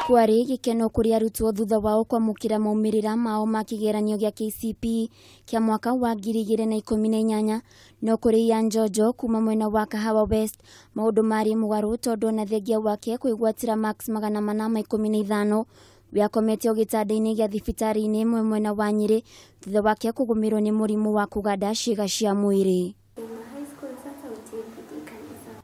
Kwari gikeno kuri arutwo thutha wao kwamukira maumirira mao ma kigeranio gya KCPE kya mwaka wa 2018 no kuri Ian Njonjo kuma mwena wa Kahawa West maundu mari mugaru tondu na thengia wake kwigwatira max 415 wiakomete gitanda-ini gya thibitari-ini mwena wa Nyeri thutha wake kugumirwo ni murimu wa kuganda ciĩga cia mwiri.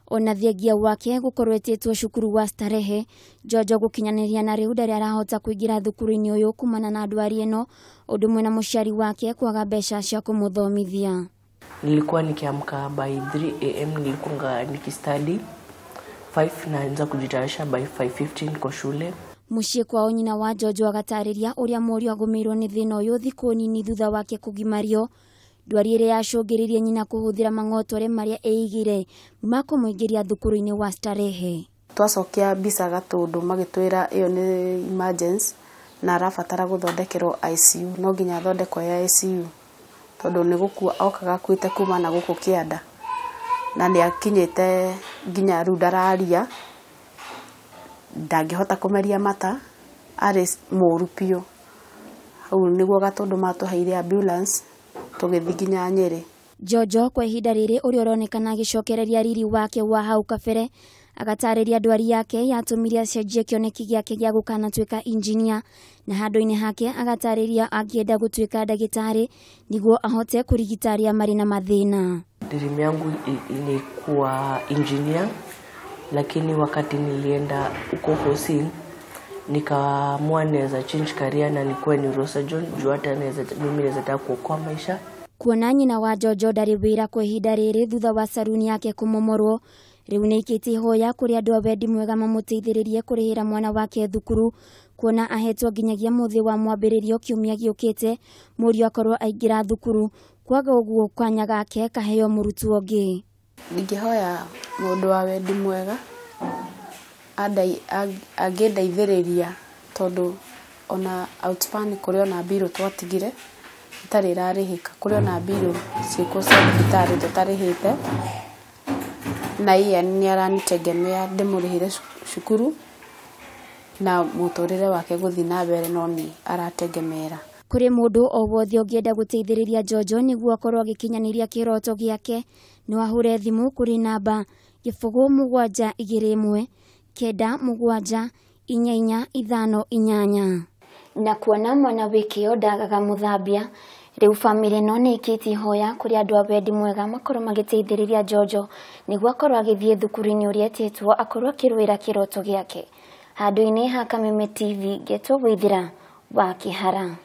Ona thengia wake gukorwetetwo cukuru wa Starehe, Njonjo gukinyaniria na riu ndari arahota kuingira thukuru-ini uyu kumana na ndwari ino undu mwena muciari wake kwaga mbeca cia kumuthomithia. Nilikuwa nikiamka by 3 am nilikuwa nikistudy 5 naanza kujitayarisha by 5:15 kwa shule. Muciĩ kwao nyina wa Njonjo agatariria uria mũriũ agumirwo ni thina uyu thikũ nini thutha wake kugimario. Ndwari ĩrĩa yacũngĩrĩirie nyina kuhuthira mang'otore maria eigire makumuingiria thukuru-ini wa Starehe. Twacokia mbica Gatundu magitwira iyo ni emergency na arabatara guthondekerwo ICU, no nginya athondekwo ya ICU tondu ni gukua okaga kuite kuma na guku Kianda na ni akinyite nginya riu ndararia, ndangihota kumeria mata, ari mũru piũ. Hau niguo Gatundu matuheire ambulance tugithiginya Nyeri. Njonjo kwa ihinda riri uria uronekana agicokereria riri wake wa hau kabere agatariria ndwari yake yatumire acenjie kioneki giake gya gukanatuika engineer na handu-ini hake agatariria angienda gutuika ndagitari niguo ahote kurigitaria mari na mathina. Dream yangu ilikuwa engineer, lakini wakati nilienda uko Hosin nikaamua naweza change career na nikuwe neurosurgeon juu hata mimi naweza taka kuokoa maisha. Kuona nyina wa Njonjo ndari wira kwa ihinda riri thutha wa saruni yake kumomorwo, riu ni ikiti hoya kuri andu a wendi mwega mamuteithiririe kurihira mwana wake thukuru, kuona ahetwo nginyagia muthi wa mwambiririo kiumia giukite mũriũ akorwo aingira thukuru, kwaga uguo kwanya gake kaheo mũrutwo ũngĩ. Ningihoya mundu wa wendi mwega angendeithĩrĩria tondu ona outfan kuri ona biro twatigire itari rarihika, kuri ona biro ciĩko cia thibitari tutarihite na Ian ni aranitegemea ndimurihire cukuru na muturire wake guthi na mbere no ni arategemeera. Kuri mundu o wothe ungienda guteithiriria Njonjo niguo akorwo agikinyaniria kiroto giake no ahure thimu kuri namba 0721 9 7 na kuona mwana wikio ndagaga muthambia. Riu family no ni ikiti hoya kuri andu a wendi mwega makorwo magiteithiriria Njonjo niguo akorwo agithie thukuru-ini uria etetwo akorwo akirwira kiroto giake. Handu-ini ha Kameme TV Geto Withira wa Kihara.